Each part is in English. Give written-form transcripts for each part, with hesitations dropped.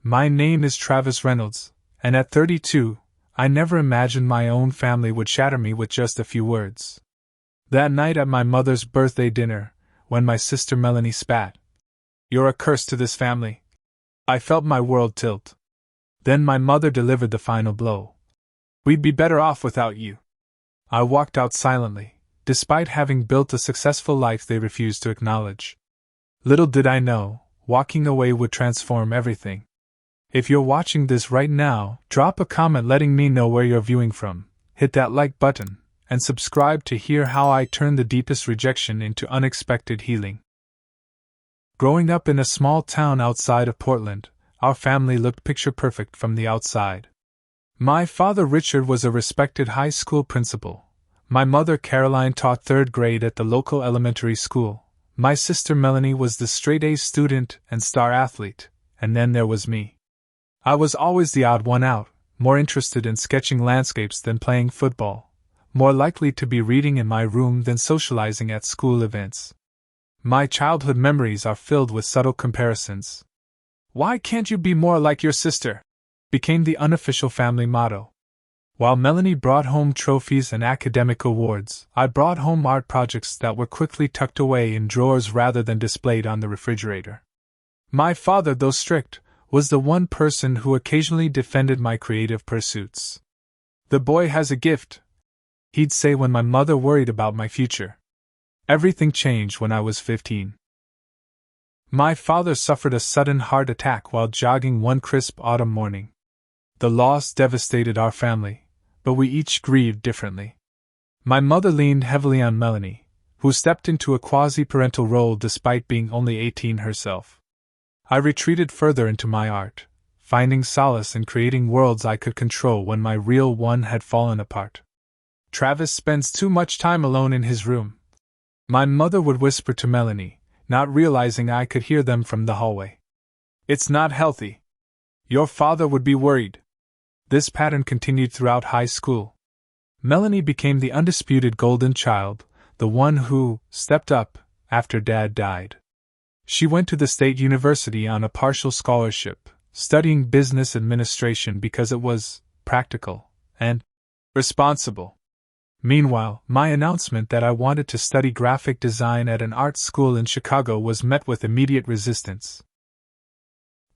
My name is Travis Reynolds, and at 32, I never imagined my own family would shatter me with just a few words. That night at my mother's birthday dinner, when my sister Melanie spat, "You're a curse to this family," I felt my world tilt. Then my mother delivered the final blow. "We'd be better off without you." I walked out silently, despite having built a successful life they refused to acknowledge. Little did I know, walking away would transform everything. If you're watching this right now, drop a comment letting me know where you're viewing from, hit that like button, and subscribe to hear how I turned the deepest rejection into unexpected healing. Growing up in a small town outside of Portland, our family looked picture perfect from the outside. My father Richard was a respected high school principal. My mother Caroline taught 3rd grade at the local elementary school. My sister Melanie was the straight-A student and star athlete, and then there was me. I was always the odd one out, more interested in sketching landscapes than playing football, more likely to be reading in my room than socializing at school events. My childhood memories are filled with subtle comparisons. "Why can't you be more like your sister?" became the unofficial family motto. While Melanie brought home trophies and academic awards, I brought home art projects that were quickly tucked away in drawers rather than displayed on the refrigerator. My father, though strict, was the one person who occasionally defended my creative pursuits. "The boy has a gift," he'd say when my mother worried about my future. Everything changed when I was 15. My father suffered a sudden heart attack while jogging one crisp autumn morning. The loss devastated our family, but we each grieved differently. My mother leaned heavily on Melanie, who stepped into a quasi-parental role despite being only 18 herself. I retreated further into my art, finding solace in creating worlds I could control when my real one had fallen apart. "Travis spends too much time alone in his room," my mother would whisper to Melanie, not realizing I could hear them from the hallway. "It's not healthy. Your father would be worried." This pattern continued throughout high school. Melanie became the undisputed golden child, the one who stepped up after Dad died. She went to the state university on a partial scholarship, studying business administration because it was practical and responsible. Meanwhile, my announcement that I wanted to study graphic design at an art school in Chicago was met with immediate resistance.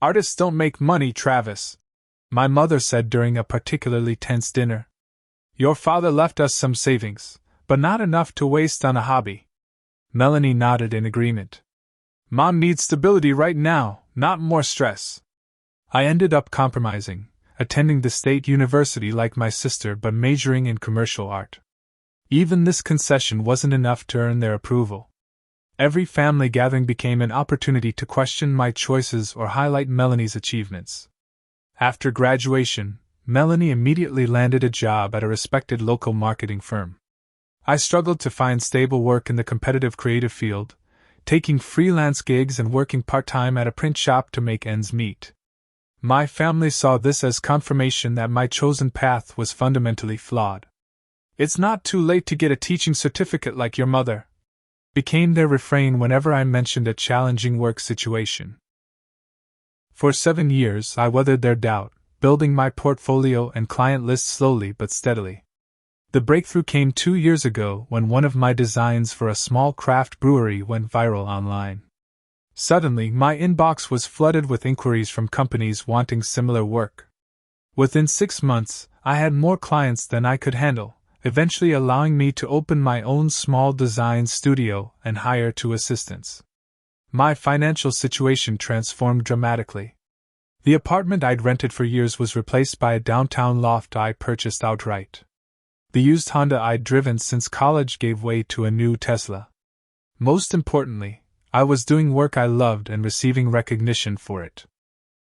"Artists don't make money, Travis," my mother said during a particularly tense dinner. "Your father left us some savings, but not enough to waste on a hobby." Melanie nodded in agreement. "Mom needs stability right now, not more stress." I ended up compromising, attending the state university like my sister but majoring in commercial art. Even this concession wasn't enough to earn their approval. Every family gathering became an opportunity to question my choices or highlight Melanie's achievements. After graduation, Melanie immediately landed a job at a respected local marketing firm. I struggled to find stable work in the competitive creative field, taking freelance gigs and working part-time at a print shop to make ends meet. My family saw this as confirmation that my chosen path was fundamentally flawed. "It's not too late to get a teaching certificate like your mother," became their refrain whenever I mentioned a challenging work situation. For 7 years, I weathered their doubt, building my portfolio and client list slowly but steadily. The breakthrough came 2 years ago when one of my designs for a small craft brewery went viral online. Suddenly, my inbox was flooded with inquiries from companies wanting similar work. Within 6 months, I had more clients than I could handle, eventually allowing me to open my own small design studio and hire 2 assistants. My financial situation transformed dramatically. The apartment I'd rented for years was replaced by a downtown loft I purchased outright. The used Honda I'd driven since college gave way to a new Tesla. Most importantly, I was doing work I loved and receiving recognition for it.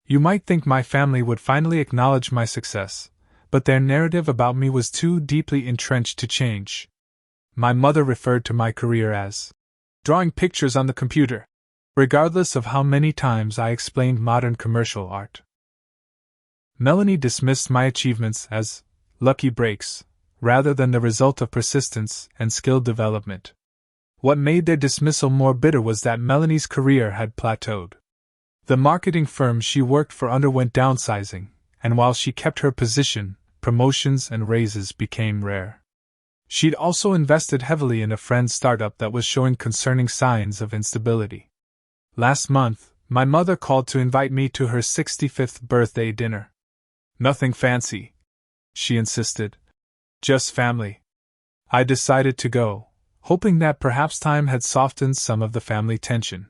You might think my family would finally acknowledge my success, but their narrative about me was too deeply entrenched to change. My mother referred to my career as drawing pictures on the computer, regardless of how many times I explained modern commercial art. Melanie dismissed my achievements as lucky breaks, rather than the result of persistence and skill development. What made their dismissal more bitter was that Melanie's career had plateaued. The marketing firm she worked for underwent downsizing, and while she kept her position, promotions and raises became rare. She'd also invested heavily in a friend's startup that was showing concerning signs of instability. Last month, my mother called to invite me to her 65th birthday dinner. Nothing fancy, she insisted. Just family. I decided to go, hoping that perhaps time had softened some of the family tension.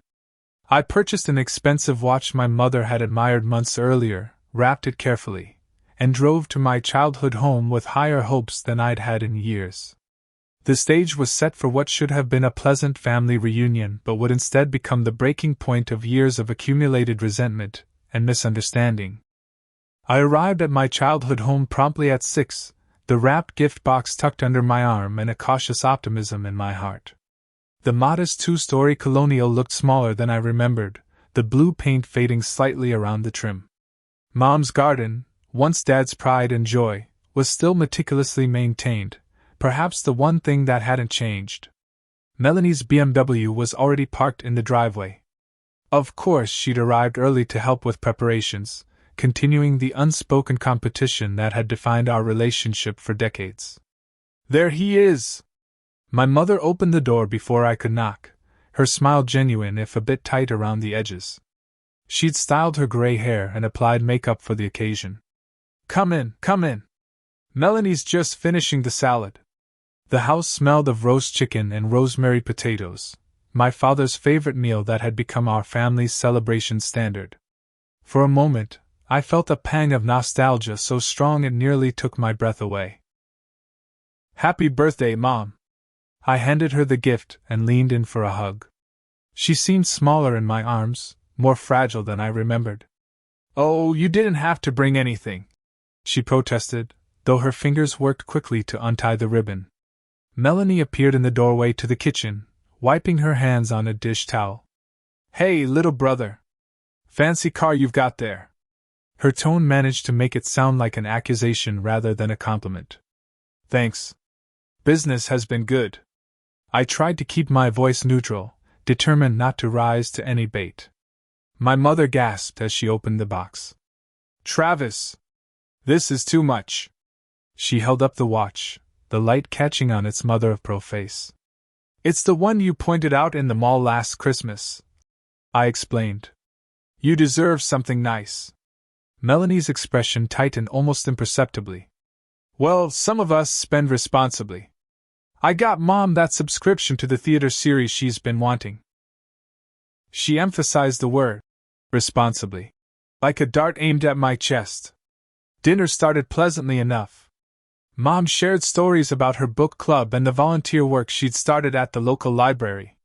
I purchased an expensive watch my mother had admired months earlier, wrapped it carefully, and drove to my childhood home with higher hopes than I'd had in years. The stage was set for what should have been a pleasant family reunion but would instead become the breaking point of years of accumulated resentment and misunderstanding. I arrived at my childhood home promptly at 6, the wrapped gift box tucked under my arm and a cautious optimism in my heart. The modest two-story colonial looked smaller than I remembered, the blue paint fading slightly around the trim. Mom's garden, once Dad's pride and joy, was still meticulously maintained, perhaps the one thing that hadn't changed. Melanie's BMW was already parked in the driveway. Of course, she'd arrived early to help with preparations, continuing the unspoken competition that had defined our relationship for decades. There he is! My mother opened the door before I could knock, her smile genuine if a bit tight around the edges. She'd styled her gray hair and applied makeup for the occasion. Come in, come in. Melanie's just finishing the salad. The house smelled of roast chicken and rosemary potatoes, my father's favorite meal that had become our family's celebration standard. For a moment, I felt a pang of nostalgia so strong it nearly took my breath away. Happy birthday, Mom! I handed her the gift and leaned in for a hug. She seemed smaller in my arms, more fragile than I remembered. Oh, you didn't have to bring anything, she protested, though her fingers worked quickly to untie the ribbon. Melanie appeared in the doorway to the kitchen, wiping her hands on a dish towel. Hey, little brother! Fancy car you've got there! Her tone managed to make it sound like an accusation rather than a compliment. Thanks. Business has been good. I tried to keep my voice neutral, determined not to rise to any bait. My mother gasped as she opened the box. Travis! This is too much. She held up the watch, the light catching on its mother-of-pearl face. It's the one you pointed out in the mall last Christmas, I explained. You deserve something nice. Melanie's expression tightened almost imperceptibly. Well, some of us spend responsibly. I got Mom that subscription to the theater series she's been wanting. She emphasized the word, responsibly, like a dart aimed at my chest. Dinner started pleasantly enough. Mom shared stories about her book club and the volunteer work she'd started at the local library.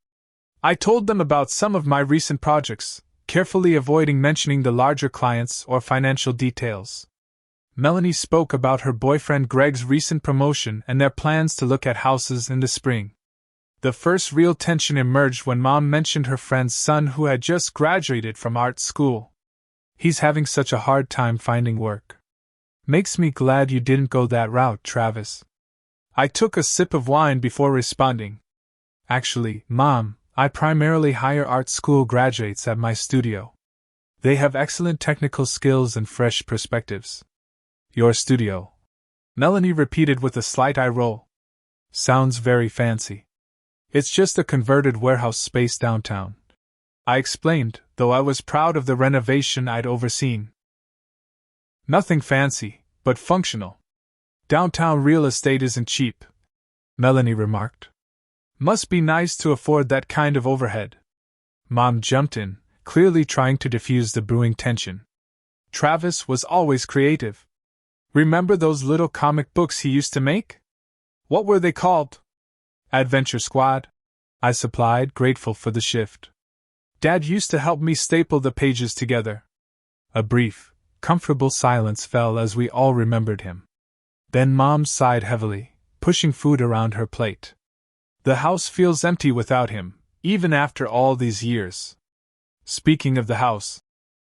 I told them about some of my recent projects, carefully avoiding mentioning the larger clients or financial details. Melanie spoke about her boyfriend Greg's recent promotion and their plans to look at houses in the spring. The first real tension emerged when Mom mentioned her friend's son who had just graduated from art school. He's having such a hard time finding work. Makes me glad you didn't go that route, Travis. I took a sip of wine before responding. Actually, Mom, I primarily hire art school graduates at my studio. They have excellent technical skills and fresh perspectives. Your studio, Melanie repeated with a slight eye roll. Sounds very fancy. It's just a converted warehouse space downtown, I explained, though I was proud of the renovation I'd overseen. Nothing fancy, but functional. Downtown real estate isn't cheap, Melanie remarked. Must be nice to afford that kind of overhead. Mom jumped in, clearly trying to diffuse the brewing tension. Travis was always creative. Remember those little comic books he used to make? What were they called? Adventure Squad, I supplied, grateful for the shift. Dad used to help me staple the pages together. A brief, comfortable silence fell as we all remembered him. Then Mom sighed heavily, pushing food around her plate. The house feels empty without him, even after all these years. Speaking of the house,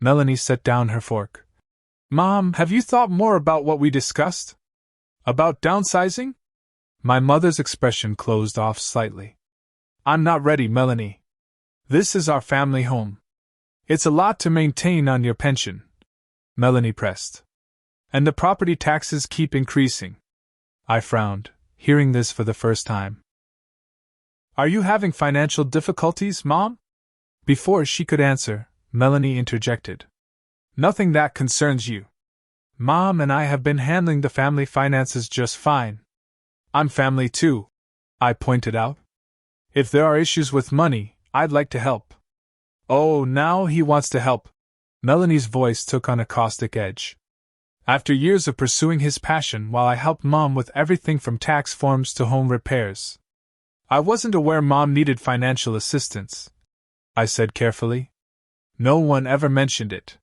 Melanie set down her fork. Mom, have you thought more about what we discussed? About downsizing? My mother's expression closed off slightly. I'm not ready, Melanie. This is our family home. It's a lot to maintain on your pension, Melanie pressed. And the property taxes keep increasing. I frowned, hearing this for the first time. Are you having financial difficulties, Mom? Before she could answer, Melanie interjected. Nothing that concerns you. Mom and I have been handling the family finances just fine. I'm family too, I pointed out. If there are issues with money, I'd like to help. Oh, now he wants to help. Melanie's voice took on a caustic edge. After years of pursuing his passion while I helped Mom with everything from tax forms to home repairs. I wasn't aware Mom needed financial assistance, I said carefully. No one ever mentioned it.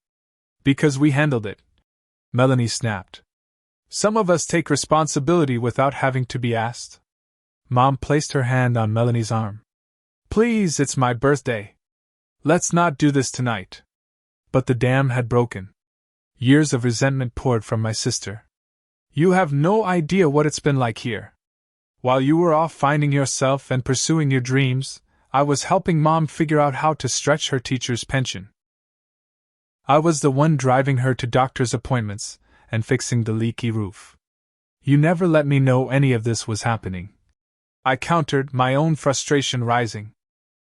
Because we handled it, Melanie snapped. Some of us take responsibility without having to be asked. Mom placed her hand on Melanie's arm. Please, it's my birthday. Let's not do this tonight. But the dam had broken. Years of resentment poured from my sister. You have no idea what it's been like here. While you were off finding yourself and pursuing your dreams, I was helping Mom figure out how to stretch her teacher's pension. I was the one driving her to doctor's appointments and fixing the leaky roof. You never let me know any of this was happening. I countered, my own frustration rising.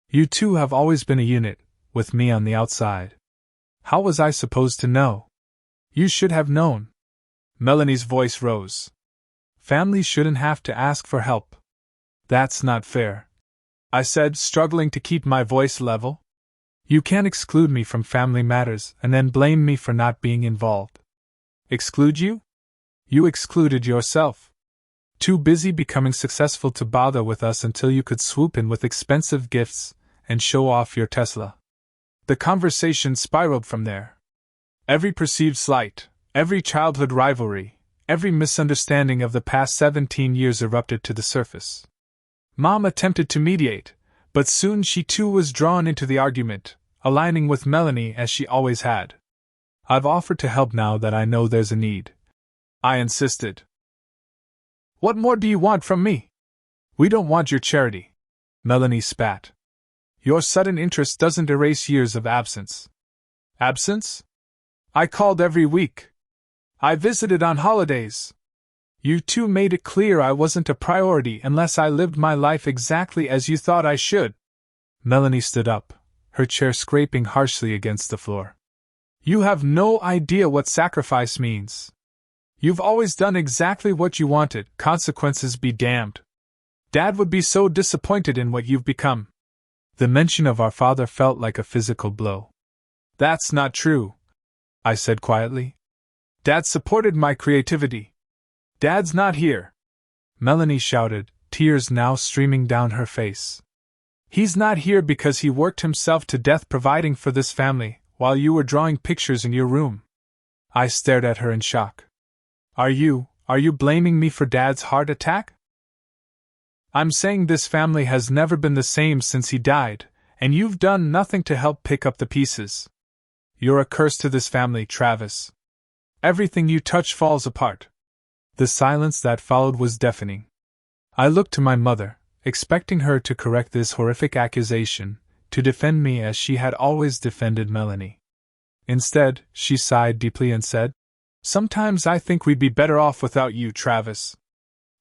You two have always been a unit, with me on the outside. How was I supposed to know? You should have known. Melanie's voice rose. Families shouldn't have to ask for help. That's not fair, I said, struggling to keep my voice level. You can't exclude me from family matters and then blame me for not being involved. Exclude you? You excluded yourself. Too busy becoming successful to bother with us until you could swoop in with expensive gifts and show off your Tesla. The conversation spiraled from there. Every perceived slight, every childhood rivalry, every misunderstanding of the past 17 years erupted to the surface. Mom attempted to mediate, but soon she too was drawn into the argument, aligning with Melanie as she always had. I've offered to help now that I know there's a need, I insisted. What more do you want from me? We don't want your charity, Melanie spat. Your sudden interest doesn't erase years of absence. Absence? I called every week. I visited on holidays. You two made it clear I wasn't a priority unless I lived my life exactly as you thought I should. Melanie stood up, her chair scraping harshly against the floor. You have no idea what sacrifice means. You've always done exactly what you wanted, consequences be damned. Dad would be so disappointed in what you've become. The mention of our father felt like a physical blow. That's not true, I said quietly. Dad supported my creativity. Dad's not here, Melanie shouted, tears now streaming down her face. He's not here because he worked himself to death providing for this family, while you were drawing pictures in your room. I stared at her in shock. Are you blaming me for Dad's heart attack? I'm saying this family has never been the same since he died, and you've done nothing to help pick up the pieces. You're a curse to this family, Travis. Everything you touch falls apart. The silence that followed was deafening. I looked to my mother, expecting her to correct this horrific accusation, to defend me as she had always defended Melanie. Instead, she sighed deeply and said, Sometimes I think we'd be better off without you, Travis.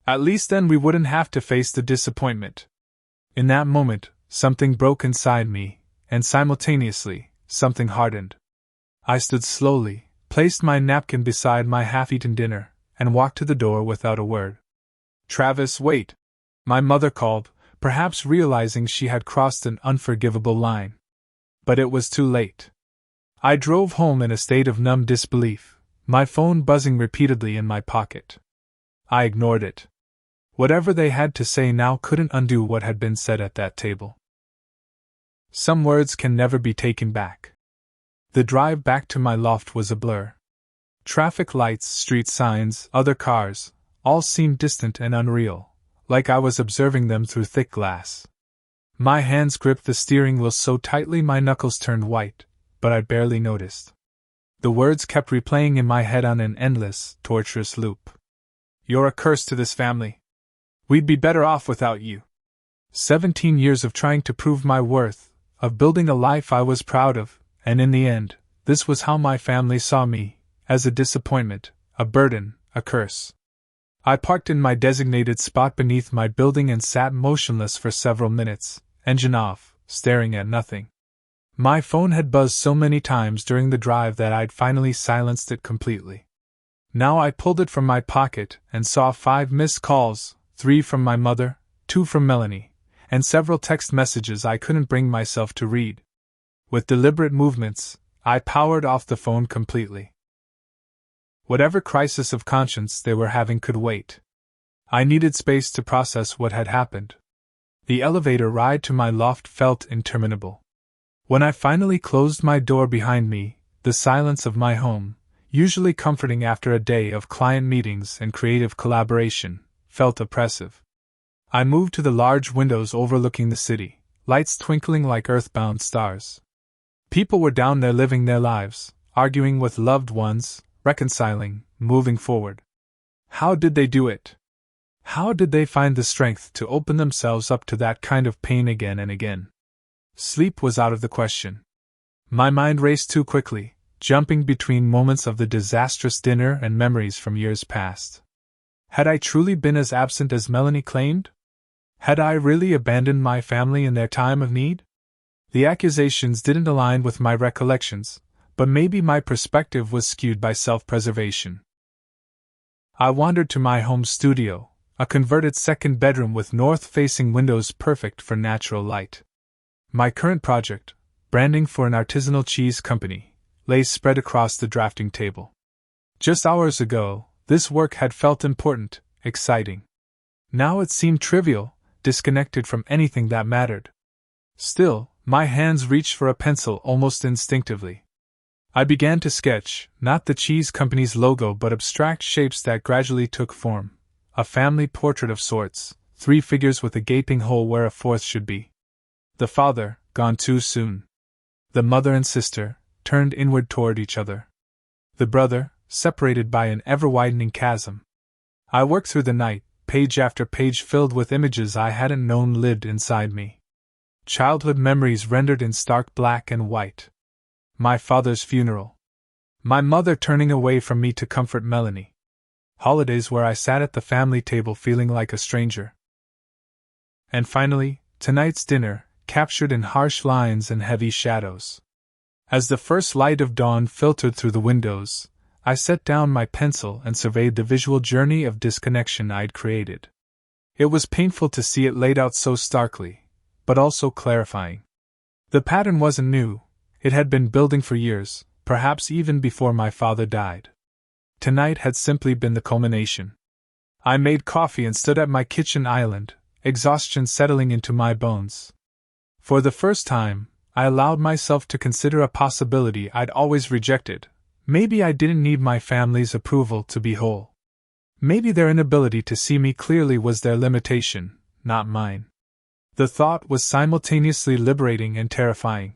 At least then we wouldn't have to face the disappointment. In that moment, something broke inside me, and simultaneously, something hardened. I stood slowly, placed my napkin beside my half-eaten dinner, and walked to the door without a word. Travis, wait! My mother called, perhaps realizing she had crossed an unforgivable line. But it was too late. I drove home in a state of numb disbelief, my phone buzzing repeatedly in my pocket. I ignored it. Whatever they had to say now couldn't undo what had been said at that table. Some words can never be taken back. The drive back to my loft was a blur. Traffic lights, street signs, other cars, all seemed distant and unreal, like I was observing them through thick glass. My hands gripped the steering wheel so tightly my knuckles turned white, but I barely noticed. The words kept replaying in my head on an endless, torturous loop. You're a curse to this family. We'd be better off without you. 17 years of trying to prove my worth, of building a life I was proud of, And in the end, this was how my family saw me, as a disappointment, a burden, a curse. I parked in my designated spot beneath my building and sat motionless for several minutes, engine off, staring at nothing. My phone had buzzed so many times during the drive that I'd finally silenced it completely. Now I pulled it from my pocket and saw 5 missed calls, 3 from my mother, 2 from Melanie, and several text messages I couldn't bring myself to read. With deliberate movements, I powered off the phone completely. Whatever crisis of conscience they were having could wait. I needed space to process what had happened. The elevator ride to my loft felt interminable. When I finally closed my door behind me, the silence of my home, usually comforting after a day of client meetings and creative collaboration, felt oppressive. I moved to the large windows overlooking the city, lights twinkling like earthbound stars. People were down there living their lives, arguing with loved ones, reconciling, moving forward. How did they do it? How did they find the strength to open themselves up to that kind of pain again and again? Sleep was out of the question. My mind raced too quickly, jumping between moments of the disastrous dinner and memories from years past. Had I truly been as absent as Melanie claimed? Had I really abandoned my family in their time of need? The accusations didn't align with my recollections, but maybe my perspective was skewed by self-preservation. I wandered to my home studio, a converted second bedroom with north-facing windows perfect for natural light. My current project, branding for an artisanal cheese company, lay spread across the drafting table. Just hours ago, this work had felt important, exciting. Now it seemed trivial, disconnected from anything that mattered. Still, my hands reached for a pencil almost instinctively. I began to sketch, not the cheese company's logo but abstract shapes that gradually took form. A family portrait of sorts, 3 figures with a gaping hole where a 4th should be. The father, gone too soon. The mother and sister, turned inward toward each other. The brother, separated by an ever-widening chasm. I worked through the night, page after page filled with images I hadn't known lived inside me. Childhood memories rendered in stark black and white. My father's funeral. My mother turning away from me to comfort Melanie. Holidays where I sat at the family table feeling like a stranger. And finally, tonight's dinner, captured in harsh lines and heavy shadows. As the first light of dawn filtered through the windows, I set down my pencil and surveyed the visual journey of disconnection I'd created. It was painful to see it laid out so starkly, but also clarifying. The pattern wasn't new. It had been building for years, perhaps even before my father died. Tonight had simply been the culmination. I made coffee and stood at my kitchen island, exhaustion settling into my bones. For the first time, I allowed myself to consider a possibility I'd always rejected. Maybe I didn't need my family's approval to be whole. Maybe their inability to see me clearly was their limitation, not mine. The thought was simultaneously liberating and terrifying.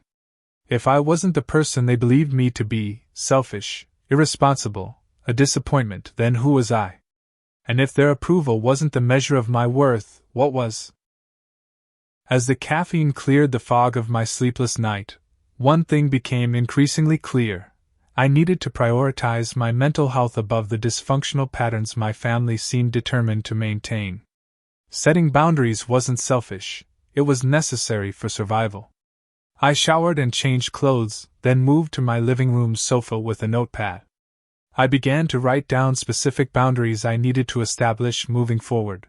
If I wasn't the person they believed me to be, selfish, irresponsible, a disappointment, then who was I? And if their approval wasn't the measure of my worth, what was? As the caffeine cleared the fog of my sleepless night, one thing became increasingly clear. I needed to prioritize my mental health above the dysfunctional patterns my family seemed determined to maintain. Setting boundaries wasn't selfish, it was necessary for survival. I showered and changed clothes, then moved to my living room sofa with a notepad. I began to write down specific boundaries I needed to establish moving forward.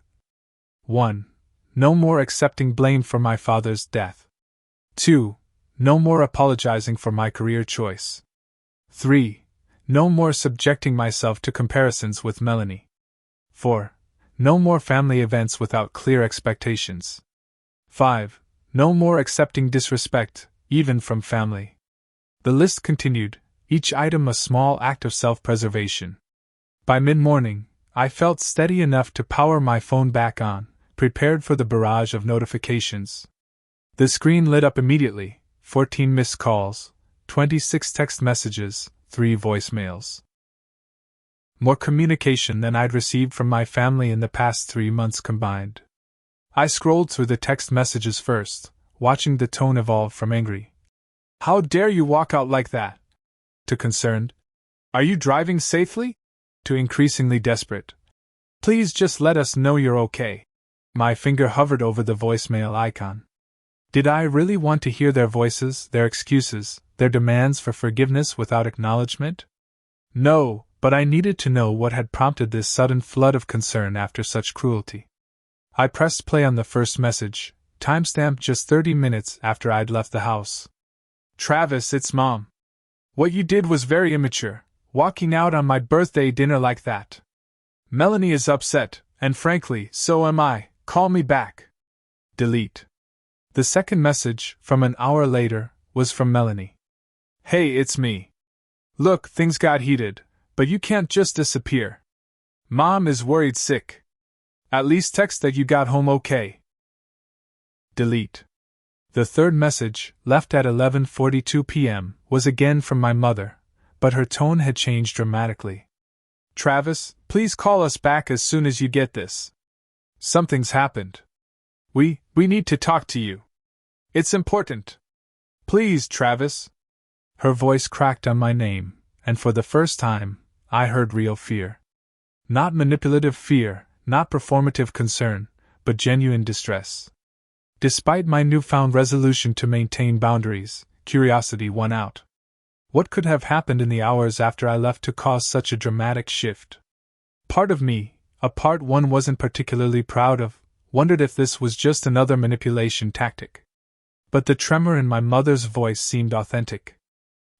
1. No more accepting blame for my father's death. 2. No more apologizing for my career choice. 3. No more subjecting myself to comparisons with Melanie. 4. No more family events without clear expectations. 5. No more accepting disrespect, even from family. The list continued, each item a small act of self-preservation. By mid-morning, I felt steady enough to power my phone back on, prepared for the barrage of notifications. The screen lit up immediately, 14 missed calls, 26 text messages, 3 voicemails. More communication than I'd received from my family in the past 3 months combined. I scrolled through the text messages first, watching the tone evolve from angry, How dare you walk out like that? To concerned. Are you driving safely? To increasingly desperate. Please just let us know you're okay. My finger hovered over the voicemail icon. Did I really want to hear their voices, their excuses, their demands for forgiveness without acknowledgement? No, but I needed to know what had prompted this sudden flood of concern after such cruelty. I pressed play on the first message, timestamped just 30 minutes after I'd left the house. Travis, it's Mom. What you did was very immature, walking out on my birthday dinner like that. Melanie is upset, and frankly, so am I. Call me back. Delete. The second message, from an hour later, was from Melanie. Hey, it's me. Look, things got heated, but you can't just disappear. Mom is worried sick. At least text that you got home okay. Delete. The third message, left at 11:42 p.m., was again from my mother, but her tone had changed dramatically. Travis, please call us back as soon as you get this. Something's happened. We need to talk to you. It's important. Please, Travis. Her voice cracked on my name, and for the first time, I heard real fear. Not manipulative fear, not performative concern, but genuine distress. Despite my newfound resolution to maintain boundaries, curiosity won out. What could have happened in the hours after I left to cause such a dramatic shift? Part of me, a part one wasn't particularly proud of, wondered if this was just another manipulation tactic. But the tremor in my mother's voice seemed authentic.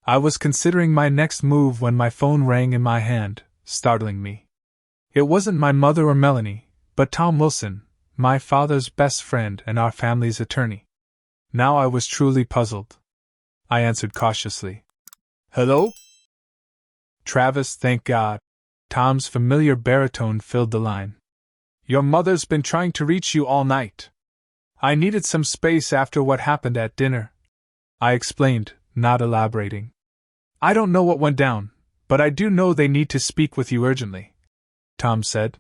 I was considering my next move when my phone rang in my hand, startling me. It wasn't my mother or Melanie, but Tom Wilson, my father's best friend and our family's attorney. Now I was truly puzzled. I answered cautiously. Hello? Travis, thank God. Tom's familiar baritone filled the line. Your mother's been trying to reach you all night. I needed some space after what happened at dinner. I explained, not elaborating. I don't know what went down, but I do know they need to speak with you urgently. Tom said.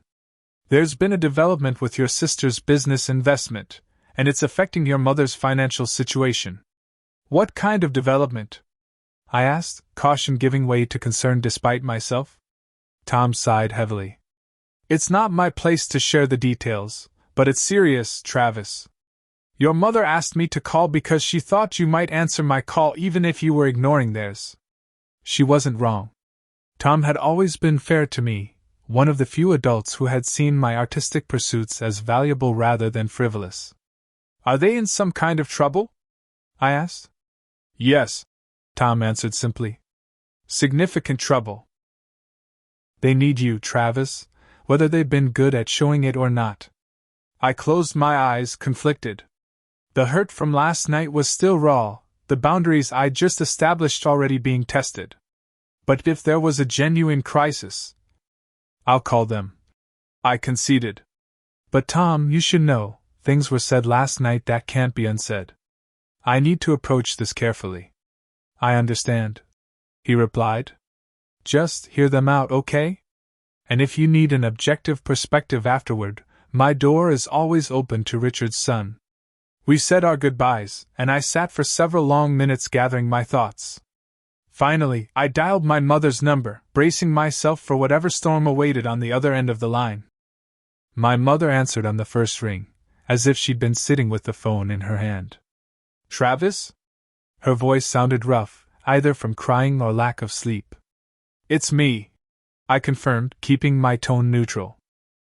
There's been a development with your sister's business investment, and it's affecting your mother's financial situation. What kind of development? I asked, caution giving way to concern despite myself. Tom sighed heavily. It's not my place to share the details, but it's serious, Travis. Your mother asked me to call because she thought you might answer my call even if you were ignoring theirs. She wasn't wrong. Tom had always been fair to me, one of the few adults who had seen my artistic pursuits as valuable rather than frivolous. Are they in some kind of trouble? I asked. Yes, Tom answered simply. Significant trouble. They need you, Travis, whether they've been good at showing it or not. I closed my eyes, conflicted. The hurt from last night was still raw, the boundaries I'd just established already being tested. But if there was a genuine crisis, I'll call them. I conceded. But Tom, you should know, things were said last night that can't be unsaid. I need to approach this carefully. I understand, he replied. Just hear them out, okay? And if you need an objective perspective afterward, my door is always open to Richard's son. We said our goodbyes, and I sat for several long minutes gathering my thoughts. Finally, I dialed my mother's number, bracing myself for whatever storm awaited on the other end of the line. My mother answered on the first ring, as if she'd been sitting with the phone in her hand. Travis? Her voice sounded rough, either from crying or lack of sleep. It's me, I confirmed, keeping my tone neutral.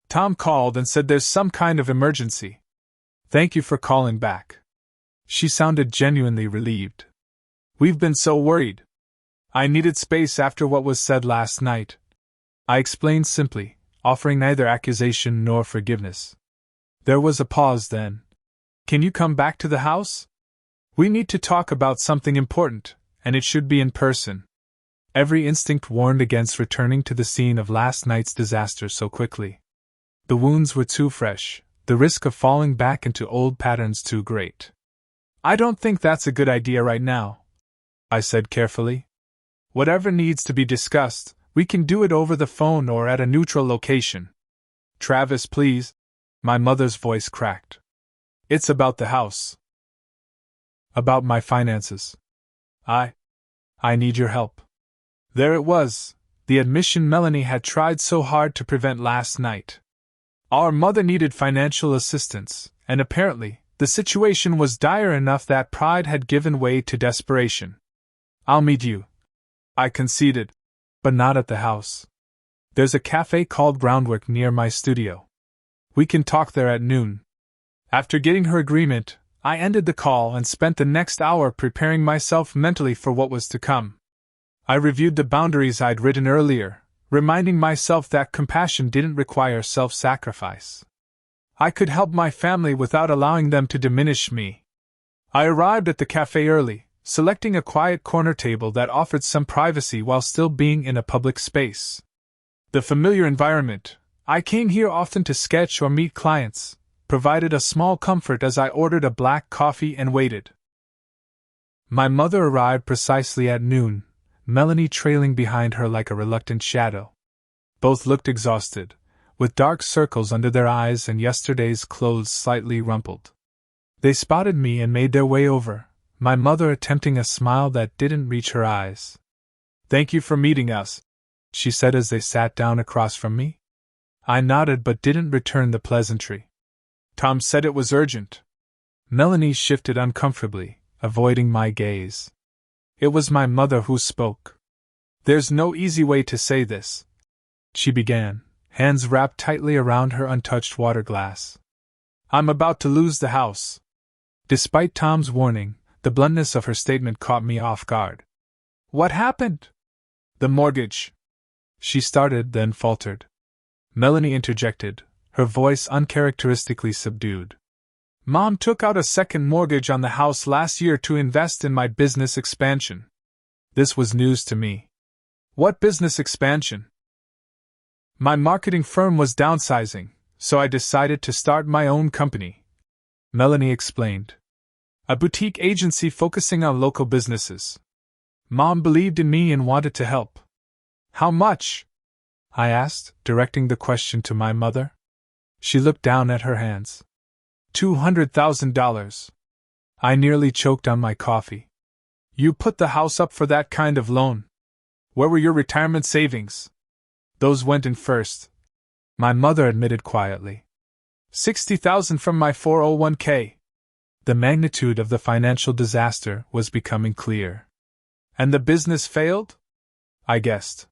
Tom called and said there's some kind of emergency. Thank you for calling back. She sounded genuinely relieved. We've been so worried. I needed space after what was said last night. I explained simply, offering neither accusation nor forgiveness. There was a pause then. Can you come back to the house? We need to talk about something important, and it should be in person. Every instinct warned against returning to the scene of last night's disaster so quickly. The wounds were too fresh, the risk of falling back into old patterns too great. I don't think that's a good idea right now, I said carefully. Whatever needs to be discussed, we can do it over the phone or at a neutral location. Travis, please. My mother's voice cracked. It's about the house. About my finances. I need your help. There it was, the admission Melanie had tried so hard to prevent last night. Our mother needed financial assistance, and apparently, the situation was dire enough that pride had given way to desperation. I'll meet you, I conceded, but not at the house. There's a cafe called Groundwork near my studio. We can talk there at noon. After getting her agreement, I ended the call and spent the next hour preparing myself mentally for what was to come. I reviewed the boundaries I'd written earlier, reminding myself that compassion didn't require self-sacrifice. I could help my family without allowing them to diminish me. I arrived at the cafe early, selecting a quiet corner table that offered some privacy while still being in a public space. The familiar environment, I came here often to sketch or meet clients, provided a small comfort as I ordered a black coffee and waited. My mother arrived precisely at noon, Melanie trailing behind her like a reluctant shadow. Both looked exhausted, with dark circles under their eyes and yesterday's clothes slightly rumpled. They spotted me and made their way over, my mother attempting a smile that didn't reach her eyes. "Thank you for meeting us," she said as they sat down across from me. I nodded but didn't return the pleasantry. "Tom said it was urgent." Melanie shifted uncomfortably, avoiding my gaze. It was my mother who spoke. "There's no easy way to say this," she began, hands wrapped tightly around her untouched water glass. "I'm about to lose the house." Despite Tom's warning, the bluntness of her statement caught me off guard. "What happened?" "The mortgage," she started, then faltered. Melanie interjected, her voice uncharacteristically subdued. "Mom took out a second mortgage on the house last year to invest in my business expansion." This was news to me. "What business expansion?" "My marketing firm was downsizing, so I decided to start my own company," Melanie explained. "A boutique agency focusing on local businesses. Mom believed in me and wanted to help." "How much?" I asked, directing the question to my mother. She looked down at her hands. $200,000. I nearly choked on my coffee. "You put the house up for that kind of loan? Where were your retirement savings?" "Those went in first," my mother admitted quietly. $60,000 from my 401k. The magnitude of the financial disaster was becoming clear. "And the business failed?" I guessed.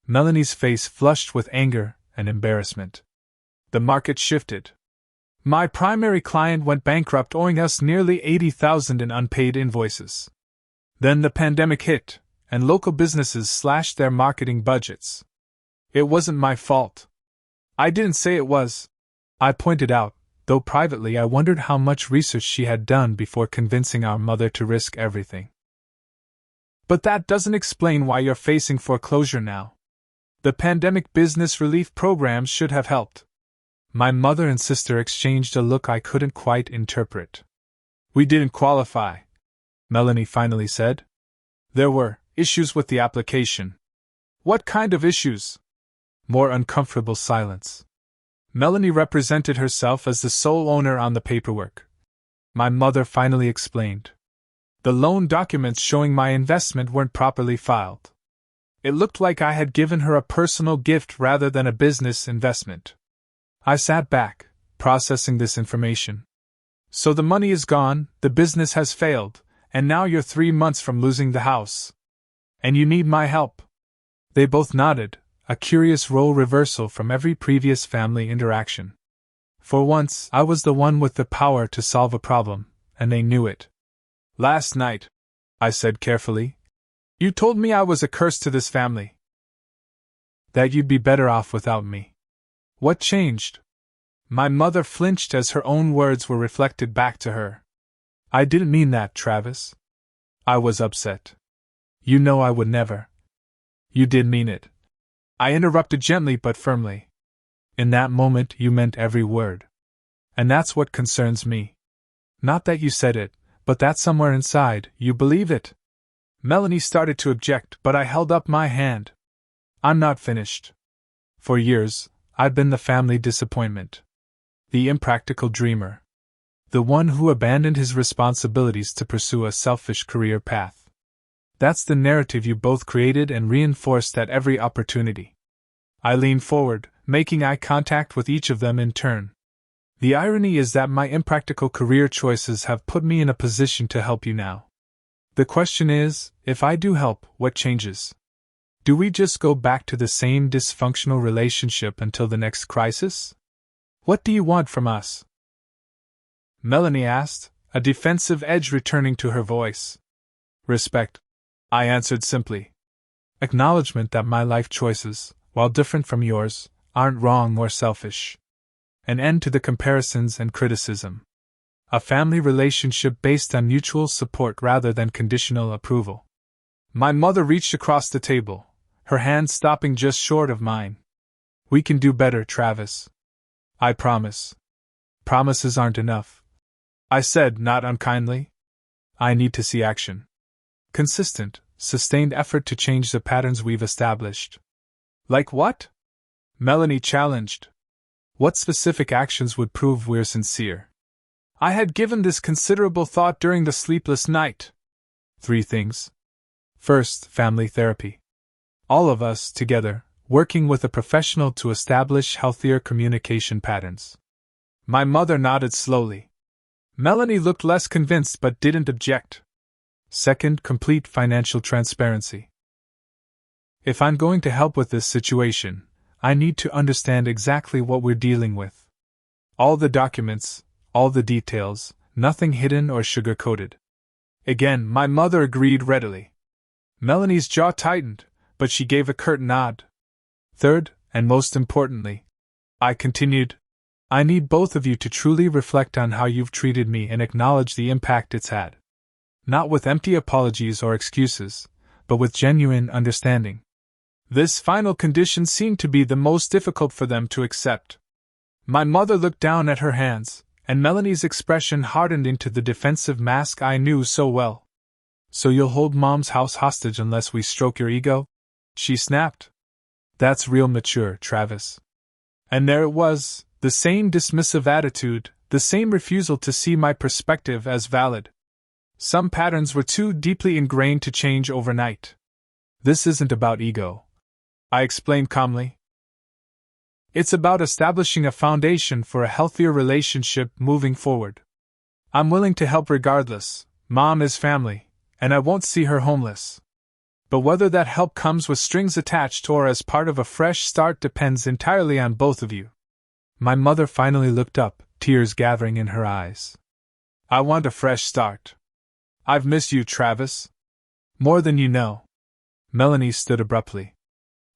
Melanie's face flushed with anger and embarrassment. "The market shifted. My primary client went bankrupt, owing us nearly $80,000 in unpaid invoices. Then the pandemic hit, and local businesses slashed their marketing budgets. It wasn't my fault." "I didn't say it was," I pointed out, though privately I wondered how much research she had done before convincing our mother to risk everything. "But that doesn't explain why you're facing foreclosure now. The pandemic business relief programs should have helped." My mother and sister exchanged a look I couldn't quite interpret. "We didn't qualify," Melanie finally said. "There were issues with the application." "What kind of issues?" More uncomfortable silence. Melanie represented herself as the sole owner on the paperwork. My mother finally explained. "The loan documents showing my investment weren't properly filed. It looked like I had given her a personal gift rather than a business investment." I sat back, processing this information. "So the money is gone, the business has failed, and now you're 3 months from losing the house. And you need my help." They both nodded, a curious role reversal from every previous family interaction. For once, I was the one with the power to solve a problem, and they knew it. "Last night," I said carefully, "you told me I was a curse to this family. That you'd be better off without me. What changed?" My mother flinched as her own words were reflected back to her. "I didn't mean that, Travis." I was upset. "You know I would never." "You did mean it," I interrupted gently but firmly. "In that moment you meant every word. And that's what concerns me. Not that you said it, but that somewhere inside you believe it." Melanie started to object, but I held up my hand. "I'm not finished. For years, I've been the family disappointment. The impractical dreamer. The one who abandoned his responsibilities to pursue a selfish career path. That's the narrative you both created and reinforced at every opportunity. I leaned forward, making eye contact with each of them in turn. The irony is that my impractical career choices have put me in a position to help you now. The question is, if I do help, what changes? Do we just go back to the same dysfunctional relationship until the next crisis? What do you want from us? Melanie asked, a defensive edge returning to her voice. Respect, I answered simply. Acknowledgement that my life choices, while different from yours, aren't wrong or selfish. An end to the comparisons and criticism. A family relationship based on mutual support rather than conditional approval. My mother reached across the table, her hand stopping just short of mine. We can do better, Travis. I promise. Promises aren't enough, I said, not unkindly. I need to see action. Consistent, sustained effort to change the patterns we've established. Like what? Melanie challenged. What specific actions would prove we're sincere? I had given this considerable thought during the sleepless night. 3 things. First, family therapy. All of us, together, working with a professional to establish healthier communication patterns. My mother nodded slowly. Melanie looked less convinced but didn't object. Second, complete financial transparency. If I'm going to help with this situation, I need to understand exactly what we're dealing with. All the documents, all the details, nothing hidden or sugar-coated. Again, my mother agreed readily. Melanie's jaw tightened, but she gave a curt nod. Third, and most importantly, I continued, I need both of you to truly reflect on how you've treated me and acknowledge the impact it's had. Not with empty apologies or excuses, but with genuine understanding. This final condition seemed to be the most difficult for them to accept. My mother looked down at her hands, and Melanie's expression hardened into the defensive mask I knew so well. So you'll hold Mom's house hostage unless we stroke your ego? She snapped. That's real mature, Travis. And there it was, the same dismissive attitude, the same refusal to see my perspective as valid. Some patterns were too deeply ingrained to change overnight. This isn't about ego, I explained calmly. It's about establishing a foundation for a healthier relationship moving forward. I'm willing to help regardless. Mom is family, and I won't see her homeless. But whether that help comes with strings attached or as part of a fresh start depends entirely on both of you. My mother finally looked up, tears gathering in her eyes. I want a fresh start. I've missed you, Travis. More than you know. Melanie stood abruptly.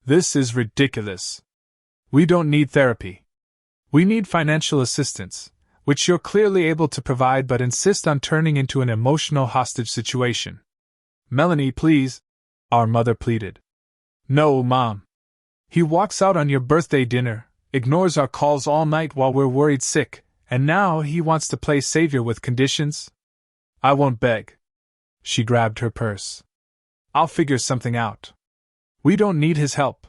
This is ridiculous. We don't need therapy. We need financial assistance, which you're clearly able to provide but insist on turning into an emotional hostage situation. Melanie, please, our mother pleaded. No, Mom. He walks out on your birthday dinner, ignores our calls all night while we're worried sick, and now he wants to play savior with conditions? I won't beg. She grabbed her purse. I'll figure something out. We don't need his help.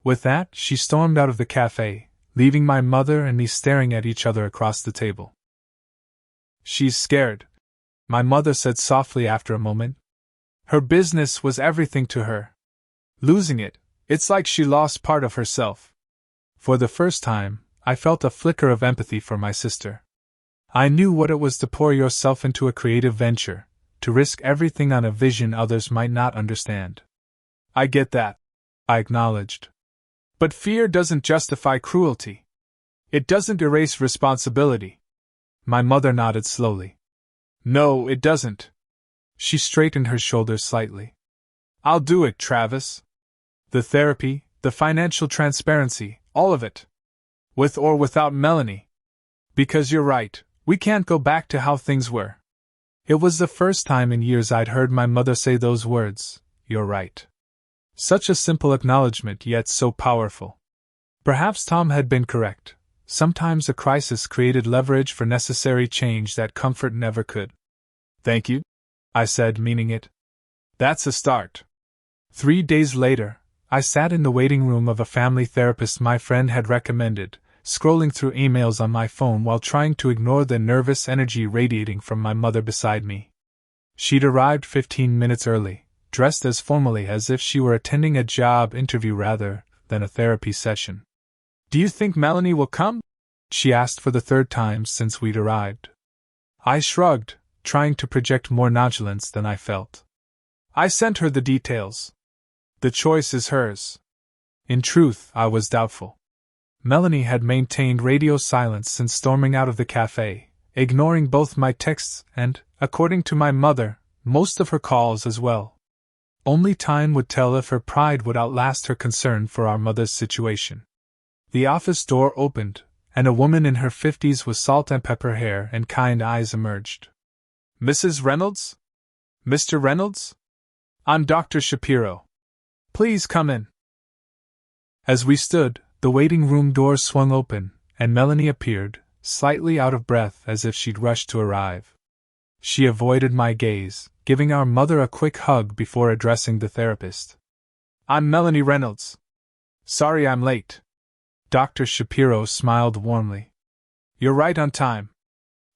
With that, she stormed out of the cafe, leaving my mother and me staring at each other across the table. She's scared, my mother said softly after a moment. Her business was everything to her. Losing it, it's like she lost part of herself. For the first time, I felt a flicker of empathy for my sister. I knew what it was to pour yourself into a creative venture, to risk everything on a vision others might not understand. I get that, I acknowledged. But fear doesn't justify cruelty. It doesn't erase responsibility. My mother nodded slowly. No, it doesn't. She straightened her shoulders slightly. I'll do it, Travis. The therapy, the financial transparency, all of it. With or without Melanie. Because you're right, we can't go back to how things were. It was the first time in years I'd heard my mother say those words, you're right. Such a simple acknowledgement, yet so powerful. Perhaps Tom had been correct. Sometimes a crisis created leverage for necessary change that comfort never could. Thank you, I said, meaning it. That's a start. 3 days later, I sat in the waiting room of a family therapist my friend had recommended, scrolling through emails on my phone while trying to ignore the nervous energy radiating from my mother beside me. She'd arrived 15 minutes early, dressed as formally as if she were attending a job interview rather than a therapy session. "Do you think Melanie will come?" she asked for the third time since we'd arrived. I shrugged, trying to project more nonchalance than I felt. "I sent her the details. The choice is hers." In truth, I was doubtful. Melanie had maintained radio silence since storming out of the cafe, ignoring both my texts and, according to my mother, most of her calls as well. Only time would tell if her pride would outlast her concern for our mother's situation. The office door opened, and a woman in her 50s with salt and pepper hair and kind eyes emerged. "Mrs. Reynolds? Mr. Reynolds? I'm Dr. Shapiro. Please come in." As we stood, the waiting room door swung open, and Melanie appeared, slightly out of breath as if she'd rushed to arrive. She avoided my gaze, giving our mother a quick hug before addressing the therapist. "I'm Melanie Reynolds. Sorry I'm late." Dr. Shapiro smiled warmly. "You're right on time.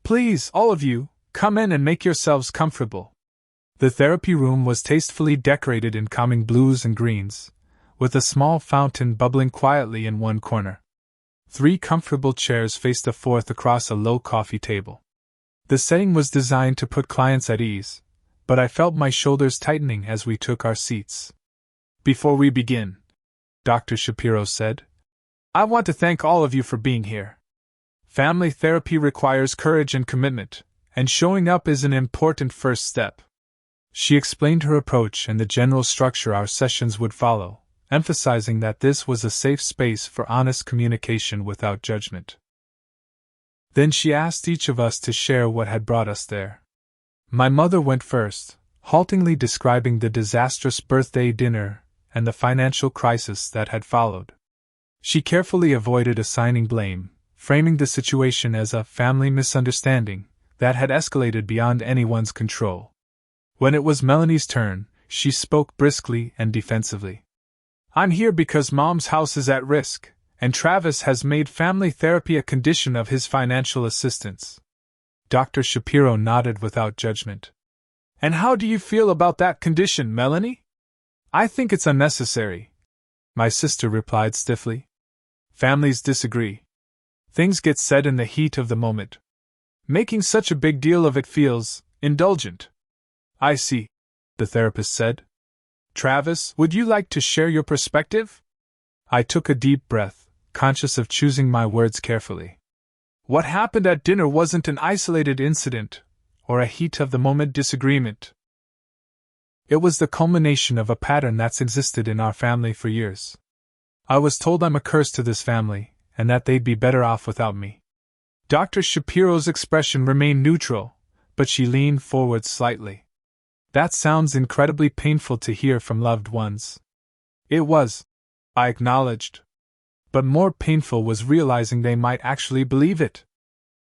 Please, all of you, come in and make yourselves comfortable." The therapy room was tastefully decorated in calming blues and greens, with a small fountain bubbling quietly in one corner. 3 comfortable chairs faced a fourth across a low coffee table. The setting was designed to put clients at ease, but I felt my shoulders tightening as we took our seats. "Before we begin," Dr. Shapiro said, "I want to thank all of you for being here. Family therapy requires courage and commitment, and showing up is an important first step." She explained her approach and the general structure our sessions would follow, emphasizing that this was a safe space for honest communication without judgment. Then she asked each of us to share what had brought us there. My mother went first, haltingly describing the disastrous birthday dinner and the financial crisis that had followed. She carefully avoided assigning blame, framing the situation as a family misunderstanding that had escalated beyond anyone's control. When it was Melanie's turn, she spoke briskly and defensively. "I'm here because Mom's house is at risk, and Travis has made family therapy a condition of his financial assistance." Dr. Shapiro nodded without judgment. "And how do you feel about that condition, Melanie?" "I think it's unnecessary," my sister replied stiffly. "Families disagree. Things get said in the heat of the moment. Making such a big deal of it feels indulgent." "I see," the therapist said. "Travis, would you like to share your perspective?" I took a deep breath, conscious of choosing my words carefully. What happened at dinner wasn't an isolated incident, or a heat-of-the-moment disagreement. It was the culmination of a pattern that's existed in our family for years. I was told I'm a curse to this family, and that they'd be better off without me. Dr. Shapiro's expression remained neutral, but she leaned forward slightly. "That sounds incredibly painful to hear from loved ones." It was, I acknowledged. But more painful was realizing they might actually believe it.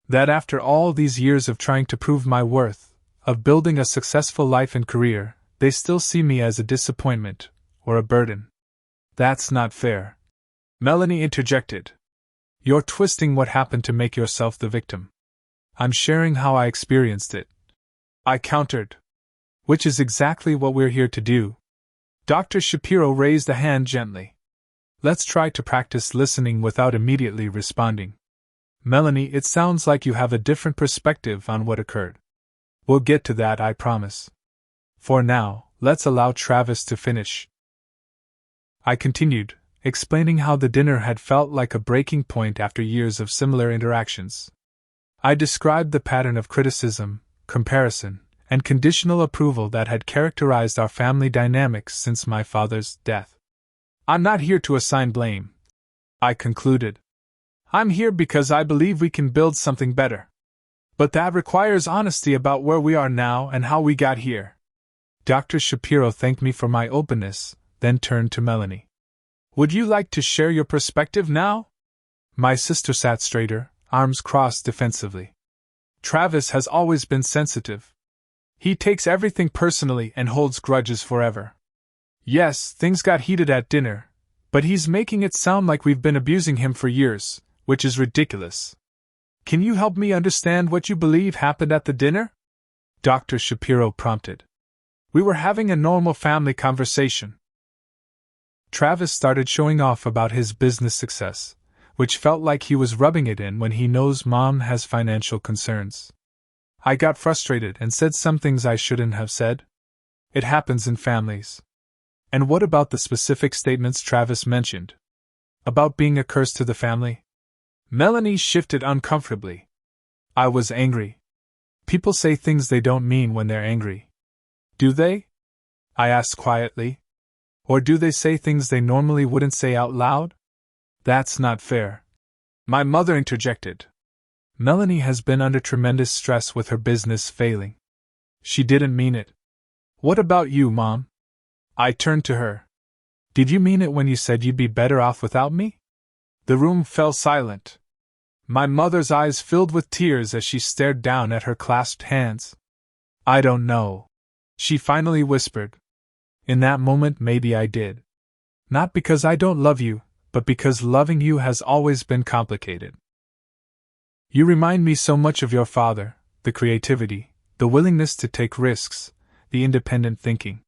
That after all these years of trying to prove my worth, of building a successful life and career, they still see me as a disappointment, or a burden. "That's not fair," Melanie interjected. "You're twisting what happened to make yourself the victim." "I'm sharing how I experienced it," I countered. "Which is exactly what we're here to do." Dr. Shapiro raised a hand gently. "Let's try to practice listening without immediately responding. Melanie, it sounds like you have a different perspective on what occurred. We'll get to that, I promise. For now, let's allow Travis to finish." I continued, explaining how the dinner had felt like a breaking point after years of similar interactions. I described the pattern of criticism, comparison, and conditional approval that had characterized our family dynamics since my father's death. "I'm not here to assign blame," I concluded. "I'm here because I believe we can build something better. But that requires honesty about where we are now and how we got here." Dr. Shapiro thanked me for my openness, then turned to Melanie. "Would you like to share your perspective now?" My sister sat straighter, arms crossed defensively. "Travis has always been sensitive. He takes everything personally and holds grudges forever. Yes, things got heated at dinner, but he's making it sound like we've been abusing him for years, which is ridiculous. Can you help me understand what you believe happened at the dinner?" Dr. Shapiro prompted. We were having a normal family conversation. Travis started showing off about his business success, which felt like he was rubbing it in when he knows Mom has financial concerns. I got frustrated and said some things I shouldn't have said. It happens in families. And what about the specific statements Travis mentioned? About being a curse to the family? Melanie shifted uncomfortably. I was angry. People say things they don't mean when they're angry. Do they? I asked quietly. Or do they say things they normally wouldn't say out loud? That's not fair. My mother interjected. Melanie has been under tremendous stress with her business failing. She didn't mean it. What about you, Mom? I turned to her. Did you mean it when you said you'd be better off without me? The room fell silent. My mother's eyes filled with tears as she stared down at her clasped hands. I don't know, she finally whispered. In that moment, maybe I did. Not because I don't love you, but because loving you has always been complicated. You remind me so much of your father, the creativity, the willingness to take risks, the independent thinking.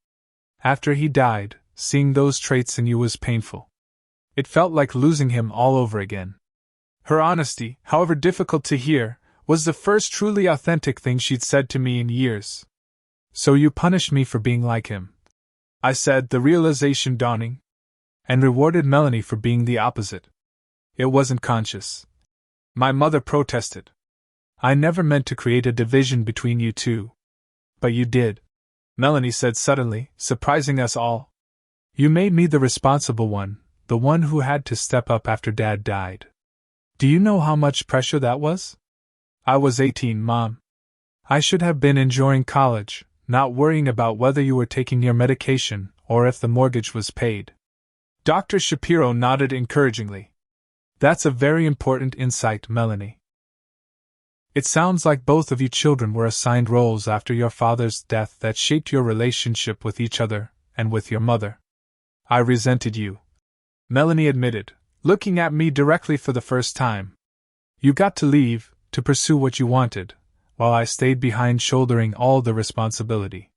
After he died, seeing those traits in you was painful. It felt like losing him all over again. Her honesty, however difficult to hear, was the first truly authentic thing she'd said to me in years. So you punished me for being like him, I said, the realization dawning, and rewarded Melanie for being the opposite. It wasn't conscious. My mother protested. I never meant to create a division between you two. But you did, Melanie said suddenly, surprising us all. You made me the responsible one, the one who had to step up after Dad died. Do you know how much pressure that was? I was 18, Mom. I should have been enjoying college, not worrying about whether you were taking your medication or if the mortgage was paid. Dr. Shapiro nodded encouragingly. That's a very important insight, Melanie. It sounds like both of you children were assigned roles after your father's death that shaped your relationship with each other and with your mother. I resented you, Melanie admitted, looking at me directly for the first time. You got to leave, to pursue what you wanted, while I stayed behind shouldering all the responsibility.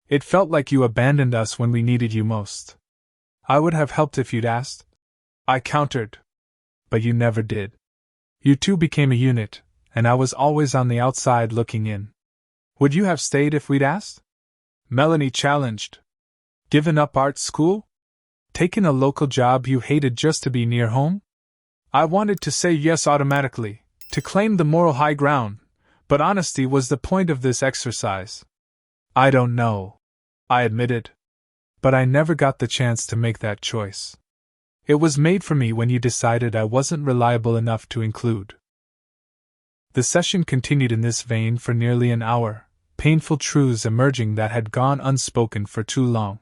It felt like you abandoned us when we needed you most. I would have helped if you'd asked, I countered. But you never did. You two became a unit, and I was always on the outside looking in. Would you have stayed if we'd asked? Melanie challenged. Given up art school? Taken a local job you hated just to be near home? I wanted to say yes automatically, to claim the moral high ground, but honesty was the point of this exercise. I don't know, I admitted. But I never got the chance to make that choice. It was made for me when you decided I wasn't reliable enough to include. The session continued in this vein for nearly an hour, painful truths emerging that had gone unspoken for too long.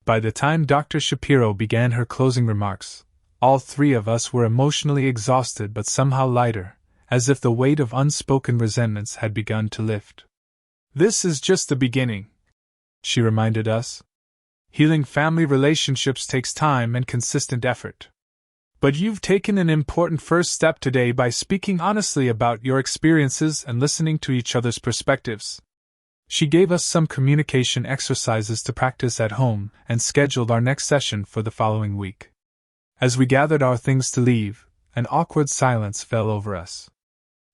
By the time Dr. Shapiro began her closing remarks, all three of us were emotionally exhausted but somehow lighter, as if the weight of unspoken resentments had begun to lift. This is just the beginning, she reminded us. Healing family relationships takes time and consistent effort. But you've taken an important first step today by speaking honestly about your experiences and listening to each other's perspectives. She gave us some communication exercises to practice at home and scheduled our next session for the following week. As we gathered our things to leave, an awkward silence fell over us.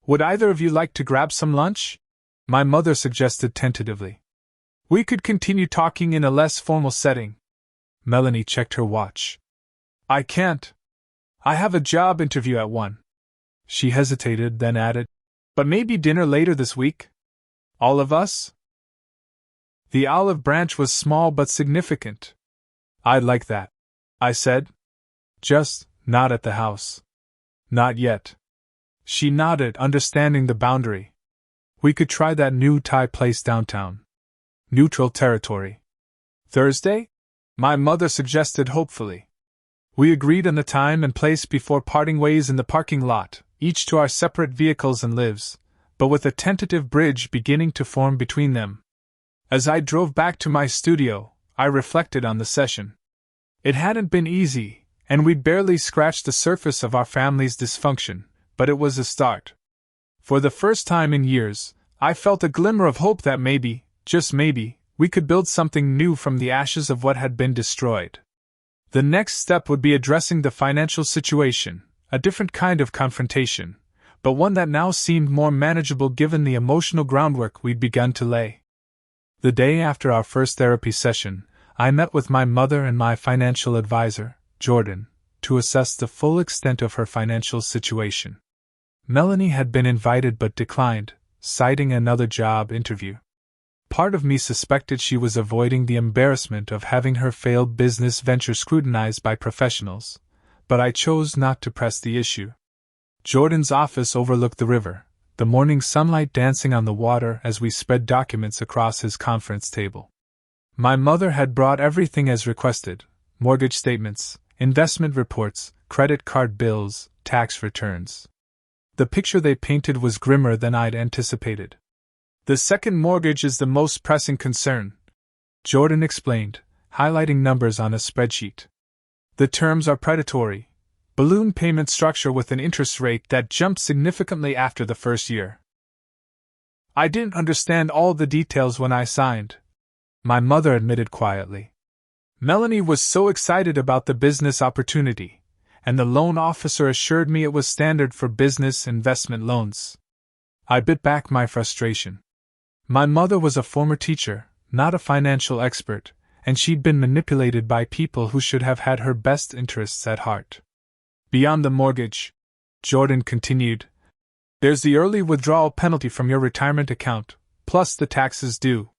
Would either of you like to grab some lunch? My mother suggested tentatively. We could continue talking in a less formal setting. Melanie checked her watch. I can't. I have a job interview at 1. She hesitated, then added, but maybe dinner later this week? All of us? The olive branch was small but significant. I'd like that, I said. Just not at the house. Not yet. She nodded, understanding the boundary. We could try that new Thai place downtown. Neutral territory. Thursday? My mother suggested hopefully. We agreed on the time and place before parting ways in the parking lot, each to our separate vehicles and lives, but with a tentative bridge beginning to form between them. As I drove back to my studio, I reflected on the session. It hadn't been easy, and we'd barely scratched the surface of our family's dysfunction, but it was a start. For the first time in years, I felt a glimmer of hope that maybe, just maybe, We could build something new from the ashes of what had been destroyed. The next step would be addressing the financial situation, a different kind of confrontation, but one that now seemed more manageable given the emotional groundwork we'd begun to lay. The day after our first therapy session, I met with my mother and my financial advisor, Jordan, to assess the full extent of her financial situation. Melanie had been invited but declined, citing another job interview. Part of me suspected she was avoiding the embarrassment of having her failed business venture scrutinized by professionals, but I chose not to press the issue. Jordan's office overlooked the river, the morning sunlight dancing on the water as we spread documents across his conference table. My mother had brought everything as requested: mortgage statements, investment reports, credit card bills, tax returns. The picture they painted was grimmer than I'd anticipated. "The second mortgage is the most pressing concern," Jordan explained, highlighting numbers on a spreadsheet. "The terms are predatory. Balloon payment structure with an interest rate that jumped significantly after the first year. I didn't understand all the details when I signed," my mother admitted quietly. "Melanie was so excited about the business opportunity, and the loan officer assured me it was standard for business investment loans." I bit back my frustration. My mother was a former teacher, not a financial expert, and she'd been manipulated by people who should have had her best interests at heart. "Beyond the mortgage," Jordan continued, "there's the early withdrawal penalty from your retirement account, plus the taxes due,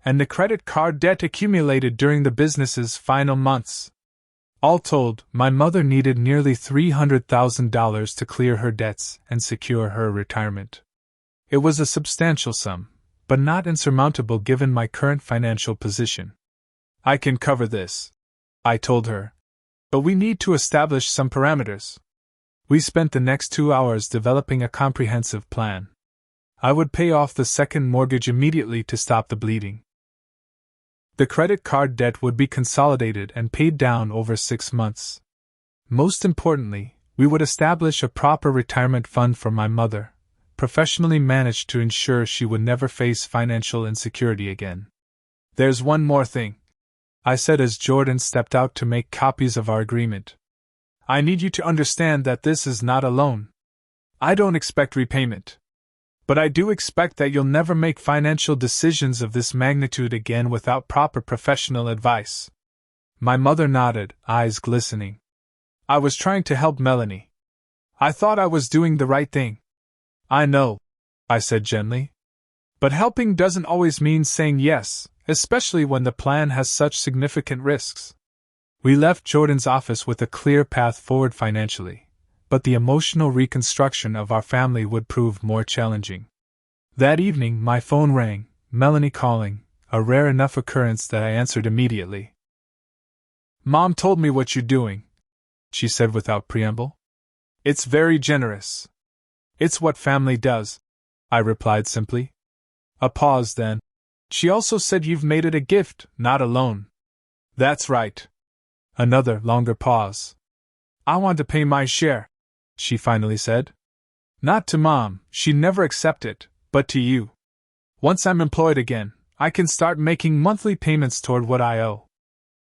and the credit card debt accumulated during the business's final months. All told, my mother needed nearly $300,000 to clear her debts and secure her retirement. It was a substantial sum, but not insurmountable given my current financial position. "I can cover this," I told her, "but we need to establish some parameters." We spent the next 2 hours developing a comprehensive plan. I would pay off the second mortgage immediately to stop the bleeding. The credit card debt would be consolidated and paid down over 6 months. Most importantly, we would establish a proper retirement fund for my mother, professionally managed to ensure she would never face financial insecurity again. "There's one more thing," I said as Jordan stepped out to make copies of our agreement. "I need you to understand that this is not a loan. I don't expect repayment. But I do expect that you'll never make financial decisions of this magnitude again without proper professional advice." My mother nodded, eyes glistening. "I was trying to help Melanie. I thought I was doing the right thing." "I know," I said gently. "But helping doesn't always mean saying yes, especially when the plan has such significant risks." We left Jordan's office with a clear path forward financially, but the emotional reconstruction of our family would prove more challenging. That evening my phone rang, Melanie calling, a rare enough occurrence that I answered immediately. "Mom told me what you're doing," she said without preamble. "It's very generous." "It's what family does," I replied simply. A pause then. "She also said you've made it a gift, not a loan." "That's right." Another, longer pause. "I want to pay my share," she finally said. "Not to Mom, she'd never accept it, but to you. Once I'm employed again, I can start making monthly payments toward what I owe."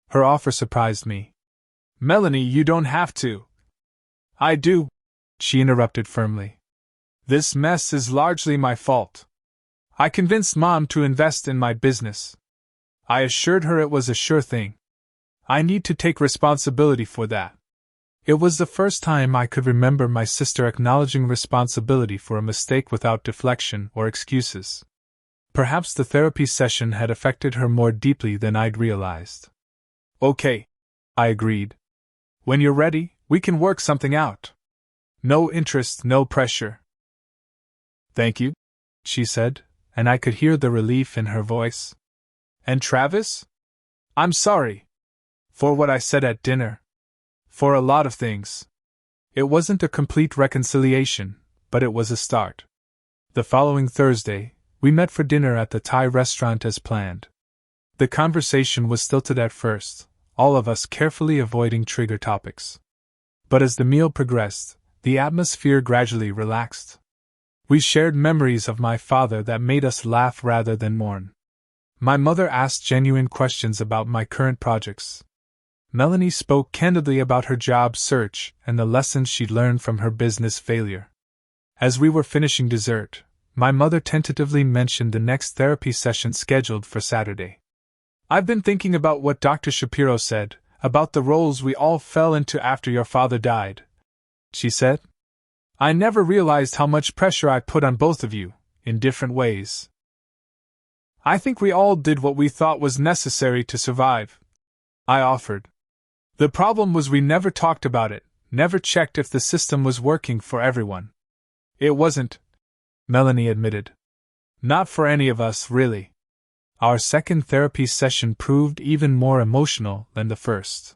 Her offer surprised me. "Melanie, you don't have to." "I do," she interrupted firmly. "This mess is largely my fault. I convinced Mom to invest in my business. I assured her it was a sure thing. I need to take responsibility for that." It was the first time I could remember my sister acknowledging responsibility for a mistake without deflection or excuses. Perhaps the therapy session had affected her more deeply than I'd realized. "Okay," I agreed. "When you're ready, we can work something out. No interest, no pressure." "Thank you," she said, and I could hear the relief in her voice. "And Travis? I'm sorry. For what I said at dinner. For a lot of things." It wasn't a complete reconciliation, but it was a start. The following Thursday, we met for dinner at the Thai restaurant as planned. The conversation was stilted at first, all of us carefully avoiding trigger topics. But as the meal progressed, the atmosphere gradually relaxed. We shared memories of my father that made us laugh rather than mourn. My mother asked genuine questions about my current projects. Melanie spoke candidly about her job search and the lessons she'd learned from her business failure. As we were finishing dessert, my mother tentatively mentioned the next therapy session scheduled for Saturday. "I've been thinking about what Dr. Shapiro said, about the roles we all fell into after your father died," she said. "I never realized how much pressure I put on both of you, in different ways. I think we all did what we thought was necessary to survive," I offered. "The problem was we never talked about it, never checked if the system was working for everyone." "It wasn't," Melanie admitted. "Not for any of us, really." Our second therapy session proved even more emotional than the first.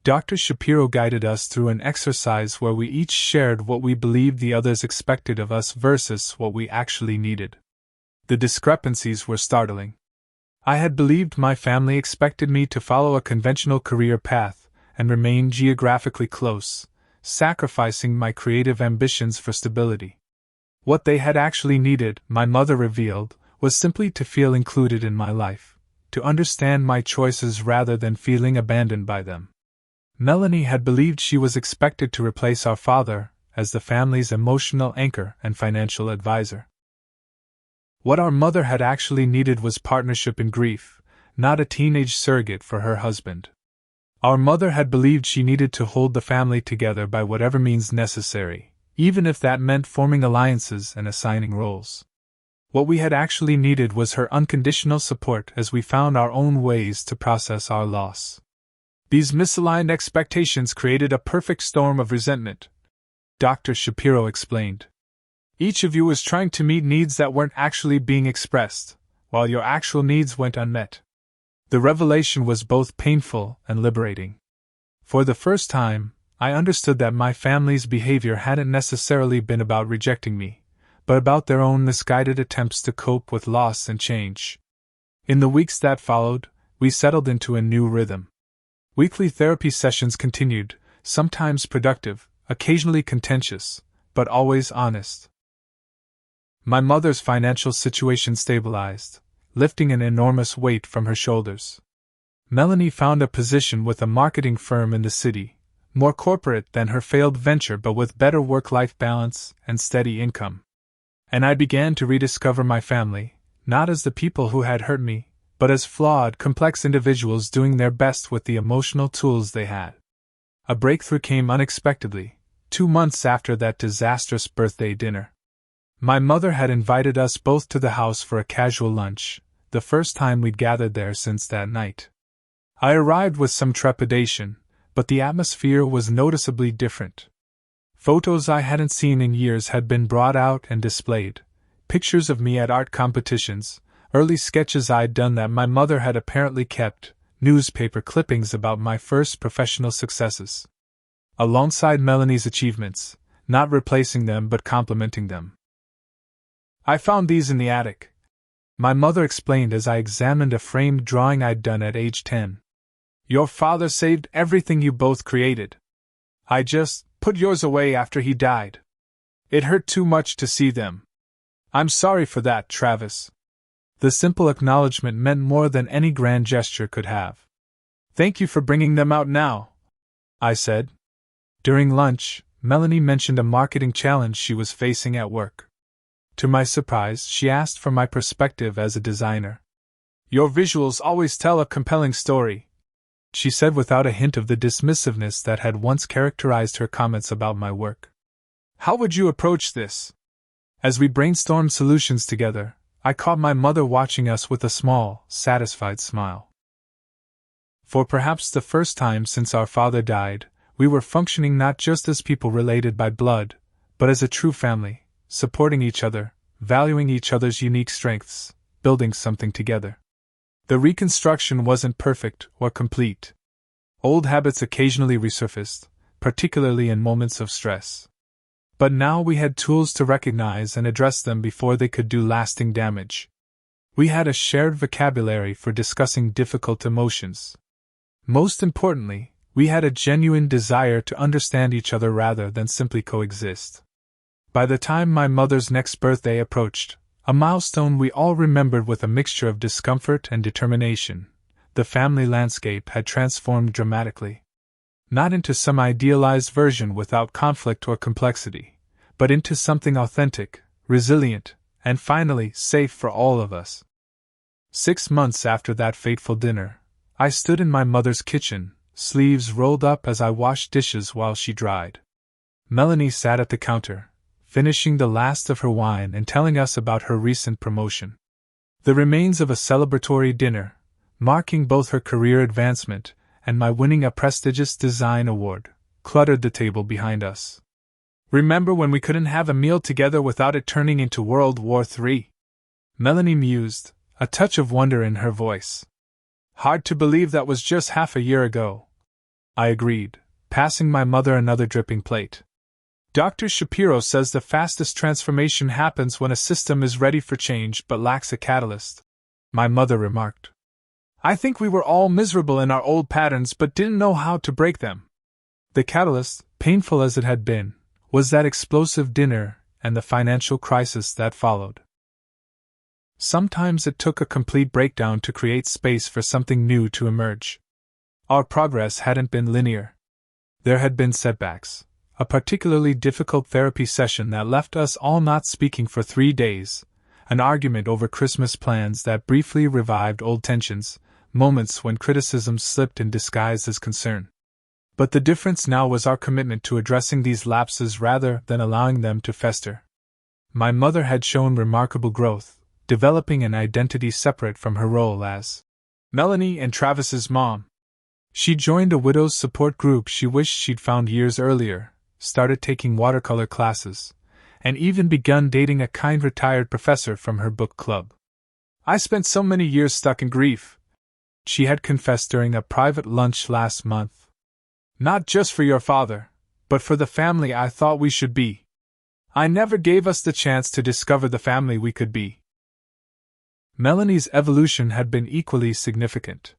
Dr. Shapiro guided us through an exercise where we each shared what we believed the others expected of us versus what we actually needed. The discrepancies were startling. I had believed my family expected me to follow a conventional career path and remain geographically close, sacrificing my creative ambitions for stability. What they had actually needed, my mother revealed, was simply to feel included in my life, to understand my choices rather than feeling abandoned by them. Melanie had believed she was expected to replace our father as the family's emotional anchor and financial advisor. What our mother had actually needed was partnership in grief, not a teenage surrogate for her husband. Our mother had believed she needed to hold the family together by whatever means necessary, even if that meant forming alliances and assigning roles. What we had actually needed was her unconditional support as we found our own ways to process our loss. These misaligned expectations created a perfect storm of resentment, Dr. Shapiro explained. Each of you was trying to meet needs that weren't actually being expressed, while your actual needs went unmet. The revelation was both painful and liberating. For the first time, I understood that my family's behavior hadn't necessarily been about rejecting me, but about their own misguided attempts to cope with loss and change. In the weeks that followed, we settled into a new rhythm. Weekly therapy sessions continued, sometimes productive, occasionally contentious, but always honest. My mother's financial situation stabilized, lifting an enormous weight from her shoulders. Melanie found a position with a marketing firm in the city, more corporate than her failed venture but with better work-life balance and steady income. And I began to rediscover my family, not as the people who had hurt me, but as flawed, complex individuals doing their best with the emotional tools they had. A breakthrough came unexpectedly, 2 months after that disastrous birthday dinner. My mother had invited us both to the house for a casual lunch, the first time we'd gathered there since that night. I arrived with some trepidation, but the atmosphere was noticeably different. Photos I hadn't seen in years had been brought out and displayed, pictures of me at art competitions, early sketches I'd done that my mother had apparently kept, newspaper clippings about my first professional successes. Alongside Melanie's achievements, not replacing them but complementing them. "I found these in the attic," my mother explained as I examined a framed drawing I'd done at age 10. "Your father saved everything you both created. I just put yours away after he died. It hurt too much to see them. I'm sorry for that, Travis." The simple acknowledgement meant more than any grand gesture could have. "Thank you for bringing them out now," I said. During lunch, Melanie mentioned a marketing challenge she was facing at work. To my surprise, she asked for my perspective as a designer. "Your visuals always tell a compelling story," she said without a hint of the dismissiveness that had once characterized her comments about my work. "How would you approach this?" As we brainstormed solutions together, I caught my mother watching us with a small, satisfied smile. For perhaps the first time since our father died, we were functioning not just as people related by blood, but as a true family, supporting each other, valuing each other's unique strengths, building something together. The reconstruction wasn't perfect or complete. Old habits occasionally resurfaced, particularly in moments of stress. But now we had tools to recognize and address them before they could do lasting damage. We had a shared vocabulary for discussing difficult emotions. Most importantly, we had a genuine desire to understand each other rather than simply coexist. By the time my mother's next birthday approached, A milestone we all remembered with a mixture of discomfort and determination. The family landscape had transformed dramatically. Not into some idealized version without conflict or complexity, but into something authentic, resilient, and finally safe for all of us. 6 months after that fateful dinner, I stood in my mother's kitchen, sleeves rolled up as I washed dishes while she dried. Melanie sat at the counter, finishing the last of her wine and telling us about her recent promotion. The remains of a celebratory dinner, marking both her career advancement and my winning a prestigious design award, cluttered the table behind us. Remember when we couldn't have a meal together without it turning into World War III? Melanie mused, a touch of wonder in her voice. Hard to believe that was just half a year ago. I agreed, passing my mother another dripping plate. Dr. Shapiro says the fastest transformation happens when a system is ready for change but lacks a catalyst, my mother remarked. I think we were all miserable in our old patterns but didn't know how to break them. The catalyst, painful as it had been, was that explosive dinner and the financial crisis that followed. Sometimes it took a complete breakdown to create space for something new to emerge. Our progress hadn't been linear. There had been setbacks, a particularly difficult therapy session that left us all not speaking for 3 days, an argument over Christmas plans that briefly revived old tensions, moments when criticism slipped in disguise as concern. But the difference now was our commitment to addressing these lapses rather than allowing them to fester. My mother had shown remarkable growth, developing an identity separate from her role as Melanie and Travis's mom. She joined a widows' support group she wished she'd found years earlier, started taking watercolor classes, and even begun dating a kind retired professor from her book club. I spent so many years stuck in grief, she had confessed during a private lunch last month. Not just for your father, but for the family I thought we should be. I never gave us the chance to discover the family we could be. Melanie's evolution had been equally significant.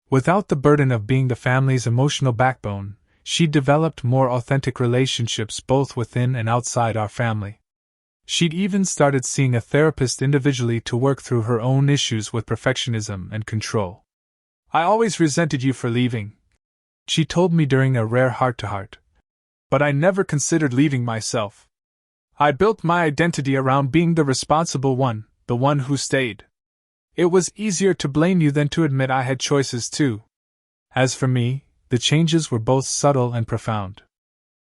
Without the burden of being the family's emotional backbone, she developed more authentic relationships both within and outside our family. She'd even started seeing a therapist individually to work through her own issues with perfectionism and control. I always resented you for leaving, she told me during a rare heart-to-heart. But I never considered leaving myself. I built my identity around being the responsible one, the one who stayed. It was easier to blame you than to admit I had choices too. As for me, the changes were both subtle and profound.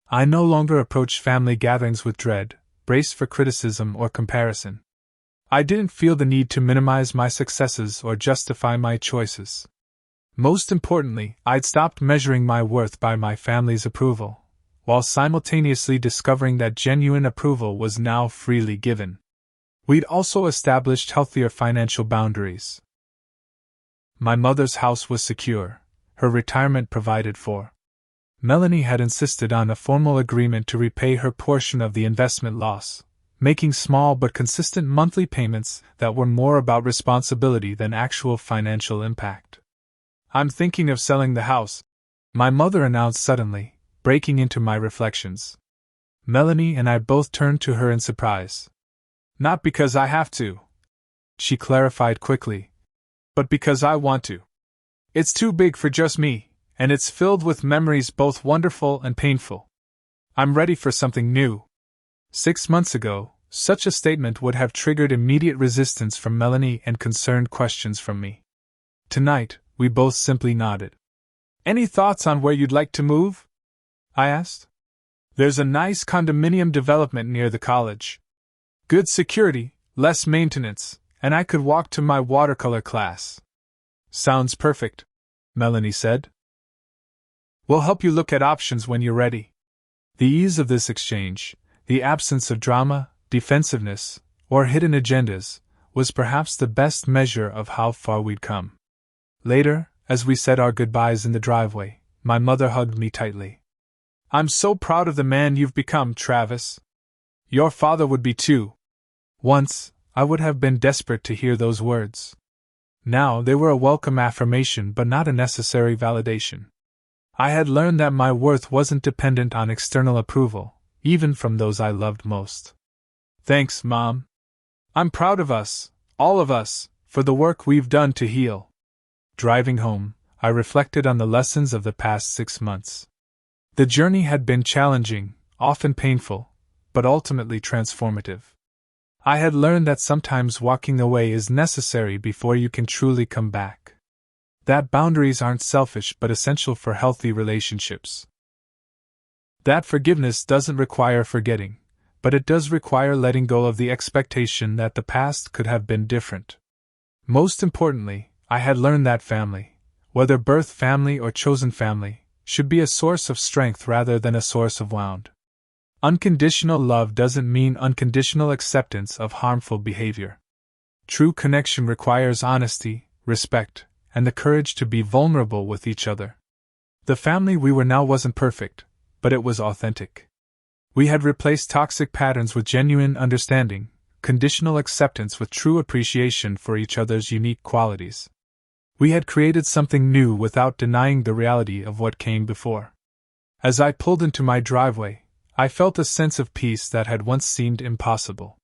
I no longer approached family gatherings with dread, braced for criticism or comparison. I didn't feel the need to minimize my successes or justify my choices. Most importantly, I'd stopped measuring my worth by my family's approval, while simultaneously discovering that genuine approval was now freely given. We'd also established healthier financial boundaries. My mother's house was secure, her retirement provided for. Melanie had insisted on a formal agreement to repay her portion of the investment loss, making small but consistent monthly payments that were more about responsibility than actual financial impact. I'm thinking of selling the house, my mother announced suddenly, breaking into my reflections. Melanie and I both turned to her in surprise. Not because I have to, she clarified quickly, but because I want to. It's too big for just me, and it's filled with memories both wonderful and painful. I'm ready for something new. 6 months ago, such a statement would have triggered immediate resistance from Melanie and concerned questions from me. Tonight, we both simply nodded. Any thoughts on where you'd like to move? I asked. There's a nice condominium development near the college. Good security, less maintenance, and I could walk to my watercolor class. Sounds perfect, Melanie said. We'll help you look at options when you're ready. The ease of this exchange, the absence of drama, defensiveness, or hidden agendas, was perhaps the best measure of how far we'd come. Later, as we said our goodbyes in the driveway, my mother hugged me tightly. I'm so proud of the man you've become, Travis. Your father would be too. Once, I would have been desperate to hear those words. Now they were a welcome affirmation but not a necessary validation. I had learned that my worth wasn't dependent on external approval, even from those I loved most. Thanks, Mom. I'm proud of us, all of us, for the work we've done to heal. Driving home, I reflected on the lessons of the past 6 months. The journey had been challenging, often painful, but ultimately transformative. I had learned that sometimes walking away is necessary before you can truly come back. That boundaries aren't selfish but essential for healthy relationships. That forgiveness doesn't require forgetting, but it does require letting go of the expectation that the past could have been different. Most importantly, I had learned that family, whether birth family or chosen family, should be a source of strength rather than a source of wound. Unconditional love doesn't mean unconditional acceptance of harmful behavior. True connection requires honesty, respect, and the courage to be vulnerable with each other. The family we were now wasn't perfect, but it was authentic. We had replaced toxic patterns with genuine understanding, conditional acceptance with true appreciation for each other's unique qualities. We had created something new without denying the reality of what came before. As I pulled into my driveway, I felt a sense of peace that had once seemed impossible.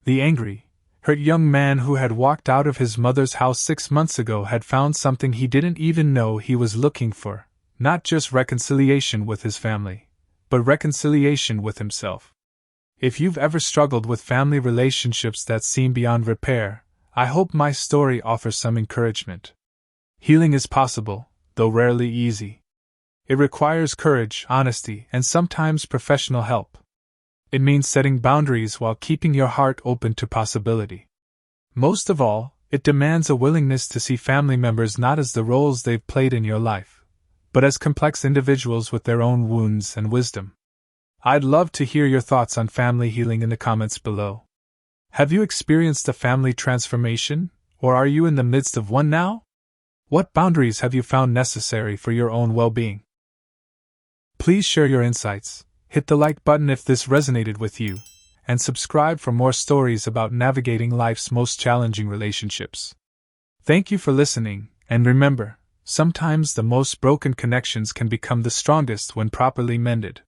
The angry, hurt young man who had walked out of his mother's house 6 months ago had found something he didn't even know he was looking for, not just reconciliation with his family, but reconciliation with himself. If you've ever struggled with family relationships that seem beyond repair, I hope my story offers some encouragement. Healing is possible, though rarely easy. It requires courage, honesty, and sometimes professional help. It means setting boundaries while keeping your heart open to possibility. Most of all, it demands a willingness to see family members not as the roles they've played in your life, but as complex individuals with their own wounds and wisdom. I'd love to hear your thoughts on family healing in the comments below. Have you experienced a family transformation, or are you in the midst of one now? What boundaries have you found necessary for your own well-being? Please share your insights, hit the like button if this resonated with you, and subscribe for more stories about navigating life's most challenging relationships. Thank you for listening, and remember, sometimes the most broken connections can become the strongest when properly mended.